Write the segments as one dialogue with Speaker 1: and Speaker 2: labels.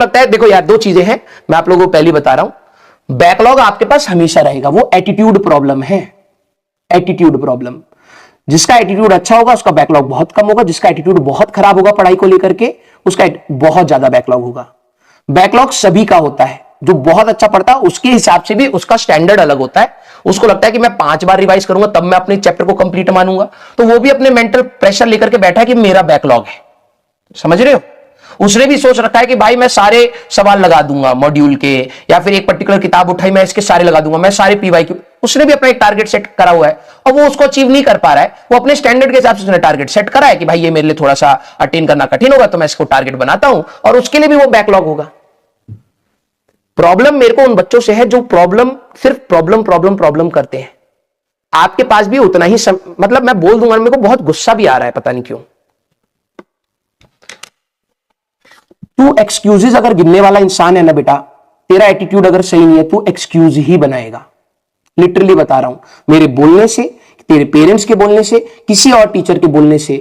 Speaker 1: लगता है देखो यार, दो चीजें हैं, मैं आप लोगों को पहले बता रहा हूं, बैकलॉग आपके पास हमेशा रहेगा, वो एटीट्यूड प्रॉब्लम है, एटीट्यूड प्रॉब्लम। जिसका एटीट्यूड अच्छा होगा उसका बैकलॉग बहुत कम होगा, जिसका एटीट्यूड बहुत खराब होगा पढ़ाई को लेकर के उसका बहुत ज्यादा बैकलॉग होगा। बैकलॉग सभी का होता है, जो बहुत अच्छा पढ़ता है उसके हिसाब से भी उसका स्टैंडर्ड अलग होता है, उसको लगता है कि मैं 5 बार रिवाइज करूंगा तब मैं अपने चैप्टर को कंप्लीट मानूंगा, तो वो भी अपने मेंटल प्रेशर लेकर के बैठा है कि मेरा बैकलॉग है, समझ रहे हो। उसने भी सोच रखा है कि भाई मैं सारे सवाल लगा दूंगा मॉड्यूल के, या फिर एक पर्टिकुलर किताब उठाई मैं इसके सारे लगा दूंगा, मैं सारे पीवाई की, उसने भी अपना एक टारगेट सेट करा हुआ है और वो उसको अचीव नहीं कर पा रहा है। वो अपने स्टैंडर्ड के हिसाब से उसने टारगेट सेट करा है कि भाई ये मेरे लिए थोड़ा सा अटेन करना कठिन होगा तो मैं इसको टारगेट बनाता हूं, और उसके लिए भी वो बैकलॉग होगा। प्रॉब्लम मेरे को उन बच्चों से है जो सिर्फ प्रॉब्लम करते हैं। आपके पास भी उतना ही मतलब मैं बोल दूंगा, मेरे को बहुत गुस्सा भी आ रहा है, पता नहीं क्यों। तू एक्सक्यूजेज अगर गिनने वाला इंसान है ना बेटा, तेरा एटीट्यूड अगर सही नहीं है, तू एक्सक्यूज ही बनाएगा। लिटरली बता रहा हूं, मेरे बोलने से, तेरे पेरेंट्स के बोलने से, किसी और टीचर के बोलने से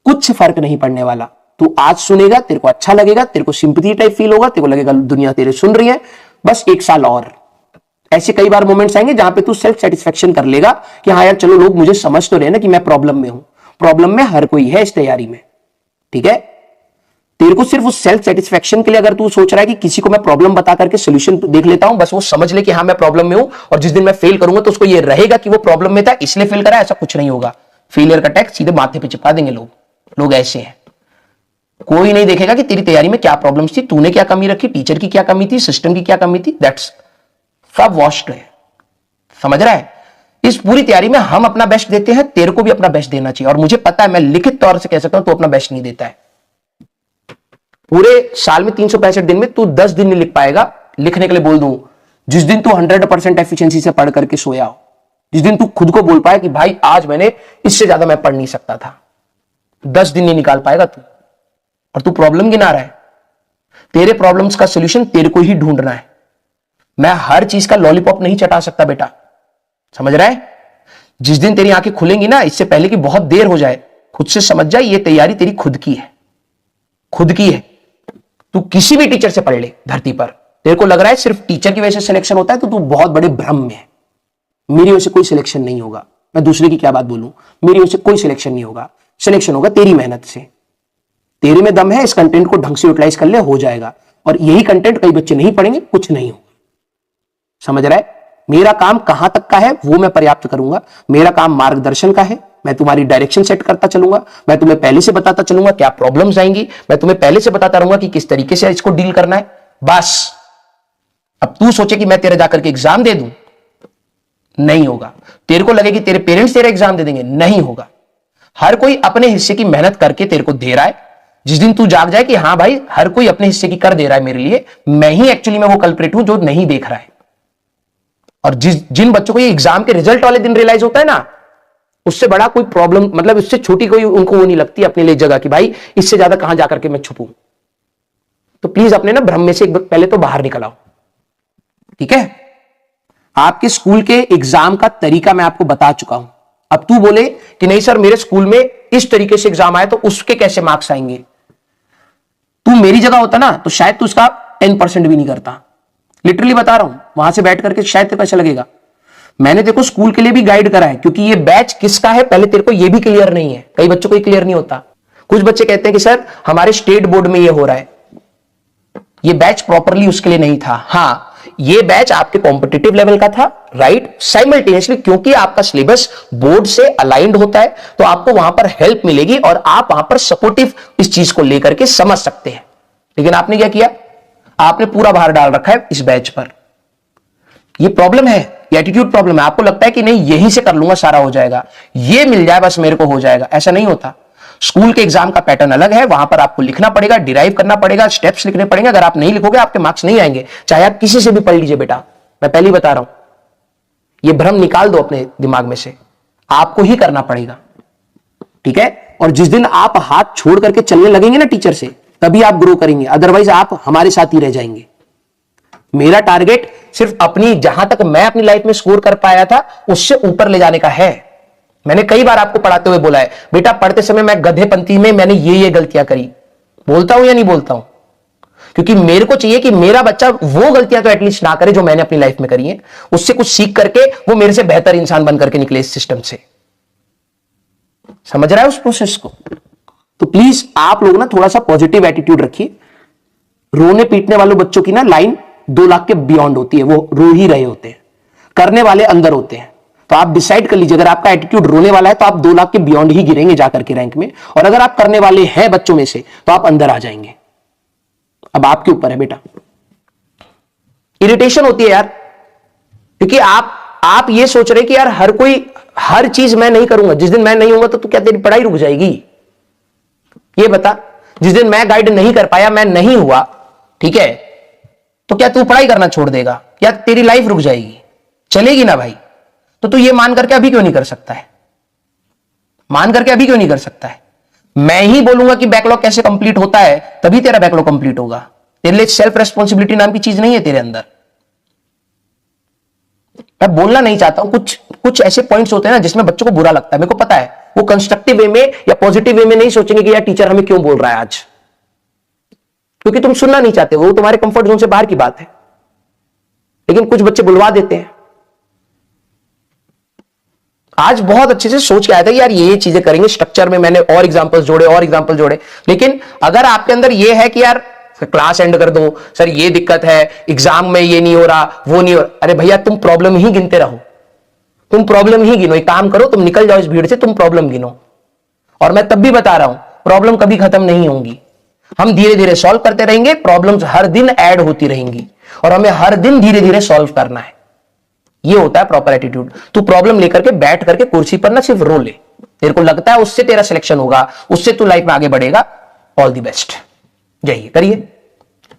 Speaker 1: कुछ फर्क नहीं पड़ने वाला। तू आज सुनेगा, तेरे को अच्छा लगेगा, तेरे को सिंपैथी टाइप फील होगा, तेरे को लगेगा दुनिया तेरे सुन रही है, बस 1 साल और। ऐसे कई बार मोमेंट्स आएंगे जहां पे तू सेल्फ सेटिस्फेक्शन कर लेगा कि हाँ यार चलो लोग मुझे समझ तो रहे ना कि मैं प्रॉब्लम में हूं। प्रॉब्लम में हर कोई है इस तैयारी में, ठीक है। तेरे को सिर्फ उस सेल्फ सेटिस्फेक्शन के लिए अगर तू सोच रहा है कि किसी को मैं प्रॉब्लम बता करके सोल्यूशन देख लेता हूं, बस वो समझ ले कि हाँ मैं प्रॉब्लम में हूं और जिस दिन मैं फेल करूंगा तो उसको ये रहेगा कि वो प्रॉब्लम में था इसलिए फेल करा, ऐसा कुछ नहीं होगा। फेलियर का टैक्स सीधे माथे पे चिपका देंगे लोग ऐसे हैं। कोई नहीं देखेगा कि तेरी तैयारी में क्या प्रॉब्लम्स थी, तूने क्या कमी रखी, टीचर की क्या कमी थी, सिस्टम की क्या कमी थी, दैट्स सब वॉश्ड है, समझ रहा है। इस पूरी तैयारी में हम अपना बेस्ट देते हैं, तेरे को भी अपना बेस्ट देना चाहिए। और मुझे पता है, मैं लिखित तौर से कह सकता हूं, तू अपना बेस्ट नहीं देता है। पूरे साल में 365 दिन में तू 10 दिन नहीं लिख पाएगा। लिखने के लिए बोल दूं, जिस दिन तू 100% एफिशिएंसी से पढ़ करके सोया हो, जिस दिन तू खुद को बोल पाया कि भाई आज मैंने इससे ज्यादा मैं पढ़ नहीं सकता था, 10 दिन नहीं निकाल पाएगा तू, और तू प्रॉब्लम गिना रहा है। तेरे प्रॉब्लम्स का सोल्यूशन तेरे को ही ढूंढना है। मैं हर चीज का लॉलीपॉप नहीं चटा सकता बेटा, समझ रहा है। जिस दिन तेरी आंखें खुलेंगी ना, इससे पहले कि बहुत देर हो जाए, खुद से समझ जाए ये तैयारी तेरी खुद की है, खुद की है। तू किसी भी टीचर से पढ़ ले धरती पर, तेरे को लग रहा है सिर्फ टीचर की वजह से सिलेक्शन होता है, तो तू बहुत बड़े भ्रम में है। मेरी वजह से कोई सिलेक्शन नहीं होगा। मैं दूसरे की क्या बात बोलूं, मेरी वजह से कोई सिलेक्शन नहीं होगा। सिलेक्शन होगा तेरी मेहनत से। तेरे में दम है, इस कंटेंट को ढंग से यूटिलाइज कर ले, हो जाएगा। और यही कंटेंट कई बच्चे नहीं पढ़ेंगे, कुछ नहीं होगा, समझ रहा है। मेरा काम कहां तक का है वो मैं पर्याप्त करूंगा। मेरा काम मार्गदर्शन का है, मैं तुम्हारी डायरेक्शन सेट करता चलूंगा, मैं तुम्हें पहले से बताता चलूंगा क्या प्रॉब्लम्स आएंगी, मैं तुम्हें पहले से बताता रहूंगा कि किस तरीके से इसको डील करना है, बस। अब तू सोचे कि मैं तेरे जाकर के एग्जाम दे दूं, नहीं होगा। तेरे को लगे कि तेरे पेरेंट्स तेरा एग्जाम दे देंगे, नहीं होगा। हर कोई अपने हिस्से की मेहनत करके तेरे को दे रहा है। जिस दिन तू जाग जाए कि हाँ भाई हर कोई अपने हिस्से की कर दे रहा है मेरे लिए, मैं ही एक्चुअली में वो कल्प्रिट हूं जो नहीं देख रहा है। और जिन बच्चों को ये एग्जाम के रिजल्ट वाले दिन रियलाइज होता है ना, उससे बड़ा कोई प्रॉब्लम, मतलब इससे छोटी कोई उनको वो नहीं लगती अपने लिए जगह कि भाई इससे ज्यादा कहां जाकर के मैं छुपूं। तो प्लीज अपने ना भ्रम में से पहले तो बाहर निकल आओ, ठीक है। आपके स्कूल के एग्जाम का तरीका मैं आपको बता चुका हूं। अब तू बोले कि नहीं सर मेरे स्कूल में इस तरीके से एग्जाम आया तो उसके कैसे मार्क्स आएंगे। तू मेरी जगह होता ना तो शायद तू उसका 10% भी नहीं करता। लिटरली बता रहा हूं, वहां से बैठ करके शायद तेरे को ऐसा लगेगा। मैंने देखो स्कूल के लिए भी गाइड करा है, क्योंकि ये बैच किसका है पहले तेरे को ये भी क्लियर नहीं है। कई बच्चों को ये क्लियर नहीं होता। कुछ बच्चे कहते हैं कि सर हमारे स्टेट बोर्ड में ये हो रहा है, ये बैच प्रॉपरली उसके लिए नहीं था। हाँ, ये बैच आपके कॉम्पिटिटिव लेवल का था, राइट। साइमल्टेनियसली क्योंकि आपका सिलेबस बोर्ड से अलाइंड होता है तो आपको वहां पर हेल्प मिलेगी और आप वहां पर सपोर्टिव इस चीज को लेकर के समझ सकते हैं। लेकिन आपने क्या किया, आपने पूरा भार डाल रखा है इस बैच पर। ये प्रॉब्लम है, ये एटीट्यूड प्रॉब्लम है। आपको लगता है कि नहीं यहीं से कर लूंगा सारा हो जाएगा, ये मिल जाए बस मेरे को हो जाएगा। ऐसा नहीं होता। स्कूल के एग्जाम का पैटर्न अलग है, वहां पर आपको लिखना पड़ेगा, डिराइव करना पड़ेगा, स्टेप्स लिखने पड़ेंगे। अगर आप नहीं लिखोगे आपके मार्क्स नहीं आएंगे, चाहे आप किसी से भी पढ़ लीजिए बेटा। मैं पहले ही बता रहा हूं, ये भ्रम निकाल दो अपने दिमाग में से, आपको ही करना पड़ेगा, ठीक है। और जिस दिन आप हाथ छोड़ करके चलने लगेंगे ना टीचर से, तभी आप ग्रो करेंगे, अदरवाइज आप हमारे साथ ही रह जाएंगे। मेरा टारगेट सिर्फ अपनी, जहां तक मैं अपनी लाइफ में स्कोर कर पाया था उससे ऊपर ले जाने का है। मैंने कई बार आपको पढ़ाते हुए बोला है, बेटा पढ़ते समय मैं गधेपंथी में मैंने ये गलतियां करी। बोलता हूं या नहीं बोलता हूं। क्योंकि मेरे को चाहिए कि मेरा बच्चा वो गलतियां तो एटलीस्ट ना करे जो मैंने अपनी लाइफ में करी है, उससे कुछ सीख करके वो मेरे से बेहतर इंसान बन करके निकले इस सिस्टम से। समझ रहा है उस प्रोसेस को? तो प्लीज आप लोग ना थोड़ा सा पॉजिटिव एटीट्यूड रखिए। रोने पीटने वाले बच्चों की ना लाइन 2 लाख के बियॉन्ड होती है, वो रो ही रहे होते हैं, करने वाले अंदर होते हैं। तो आप डिसाइड कर लीजिए, अगर आपका एटीट्यूड रोने वाला है तो आप 2 लाख के बियॉन्ड ही गिरेंगे जाकर के रैंक में, और अगर आप करने वाले हैं बच्चों में से तो आप अंदर आ जाएंगे। अब आपके ऊपर है बेटा। इरिटेशन होती है यार, क्योंकि आप ये सोच रहे कि यार हर चीज मैं नहीं करूंगा। जिस दिन मैं नहीं होऊंगा तो क्या तेरी पढ़ाई रुक जाएगी? ये बता, जिस दिन मैं गाइड नहीं कर पाया, मैं नहीं हुआ, ठीक है, तो क्या तू पढ़ाई करना छोड़ देगा या तेरी लाइफ रुक जाएगी? चलेगी ना भाई। तो तू ये मान करके अभी क्यों नहीं कर सकता है? मान करके अभी क्यों नहीं कर सकता है? मैं ही बोलूंगा कि बैकलॉग कैसे कंप्लीट होता है, तभी तेरा बैकलॉग कंप्लीट होगा। तेरे लिए सेल्फ रेस्पॉन्सिबिलिटी नाम की चीज नहीं है तेरे अंदर। मैं बोलना नहीं चाहता हूं, कुछ ऐसे पॉइंट्स होते हैं ना जिसमें बच्चों को बुरा लगता है, मेरे को पता है। वो कंस्ट्रक्टिव वे में या पॉजिटिव वे में नहीं सोचेंगे कि यार टीचर हमें क्यों बोल रहा है आज, क्योंकि तुम सुनना नहीं चाहते, वो तुम्हारे कंफर्ट जोन से बाहर की बात है। लेकिन कुछ बच्चे बुलवा देते हैं। आज बहुत अच्छे से सोच के आया था कि यार ये चीजें करेंगे, स्ट्रक्चर में मैंने और एग्जांपल्स जोड़े। लेकिन अगर आपके अंदर ये है कि यार क्लास एंड कर दो, सर ये दिक्कत है, एग्जाम में ये नहीं हो रहा, वो नहीं हो रहा, अरे भैया तुम प्रॉब्लम ही गिनते रहो, तुम प्रॉब्लम ही गिनो। एक काम करो, तुम निकल जाओ इस भीड़ से, तुम प्रॉब्लम गिनो। और मैं तब भी बता रहा हूं, प्रॉब्लम कभी खत्म नहीं होंगी। हम धीरे धीरे सॉल्व करते रहेंगे, प्रॉब्लम्स हर दिन ऐड होती रहेंगी और हमें हर दिन धीरे धीरे सॉल्व करना है। ये होता है प्रॉपर एटीट्यूड। तू प्रॉब्लम लेकर के बैठ करके कुर्सी पर ना सिर्फ रो ले, तेरे को लगता है उससे तेरा सिलेक्शन होगा, उससे तू लाइफ में आगे बढ़ेगा, ऑल द बेस्ट। जाइए करिए,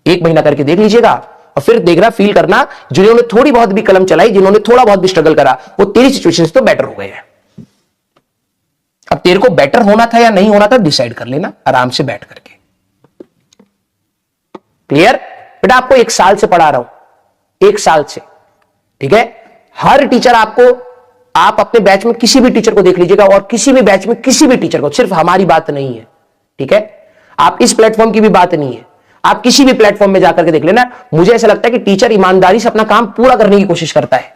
Speaker 1: 1 महीना करके देख लीजिएगा और फिर देखना, फील करना, जिन्होंने थोड़ी बहुत भी कलम चलाई, जिन्होंने थोड़ा बहुत भी स्ट्रगल करा, वो तेरी सिचुएशन तो बेटर हो गए हैं। अब तेरे को बेटर होना था या नहीं होना था, डिसाइड कर लेना आराम से बैठ करके। क्लियर बेटा? आपको 1 साल से पढ़ा रहा हूं, 1 साल से, ठीक है। हर टीचर आपको, आप अपने बैच में किसी भी टीचर को देख लीजिएगा, और किसी भी बैच में किसी भी टीचर को, सिर्फ हमारी बात नहीं है, ठीक है, आप इस प्लेटफॉर्म की भी बात नहीं है, आप किसी भी प्लेटफॉर्म में जाकर के देख लेना। मुझे ऐसा लगता है कि टीचर ईमानदारी से अपना काम पूरा करने की कोशिश करता है।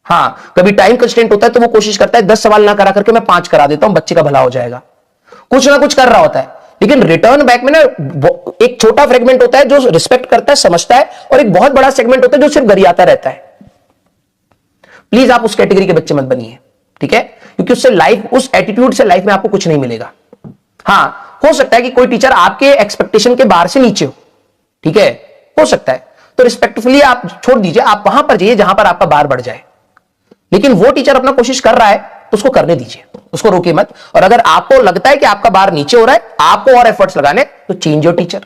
Speaker 1: हां, कभी टाइम कंस्ट्रेंट होता है तो वो कोशिश करता है 10 सवाल ना करा करके मैं 5 करा देता हूं, बच्चे का भला हो जाएगा, कुछ ना कुछ कर रहा होता है। लेकिन रिटर्न बैक में ना एक छोटा फ्रेगमेंट होता है जो रिस्पेक्ट करता है, समझता है, और एक बहुत बड़ा सेगमेंट होता है जो सिर्फ गरियाता रहता है। प्लीज आप उस कैटेगरी के बच्चे मत बनिए, ठीक है, क्योंकि उससे लाइफ, उस एटीट्यूड से लाइफ में आपको कुछ नहीं मिलेगा। हां, हो सकता है कि कोई टीचर आपके एक्सपेक्टेशन के बाहर से नीचे हो, ठीक है, हो सकता है, तो रिस्पेक्टफुली आप छोड़ दीजिए, आप वहां पर जाइए जहां पर आपका बार बढ़ जाए। लेकिन वो टीचर अपना कोशिश कर रहा है तो उसको करने दीजिए, उसको रोकिए मत। और अगर आपको लगता है कि आपका बार नीचे हो रहा है, आपको और एफर्ट्स लगाने, तो चेंज योर टीचर,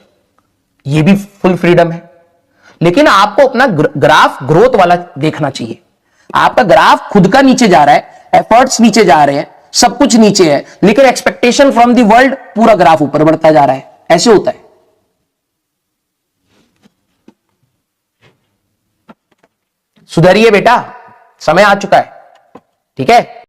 Speaker 1: ये भी फुल फ्रीडम है। लेकिन आपको अपना ग्राफ ग्रोथ वाला देखना चाहिए। आपका ग्राफ खुद का नीचे जा रहा है, एफर्ट्स नीचे जा रहे हैं, सब कुछ नीचे है, लेकिन एक्सपेक्टेशन फ्रॉम द वर्ल्ड, पूरा ग्राफ ऊपर बढ़ता जा रहा है। ऐसे होता है। सुधरिए बेटा, समय आ चुका है, ठीक है।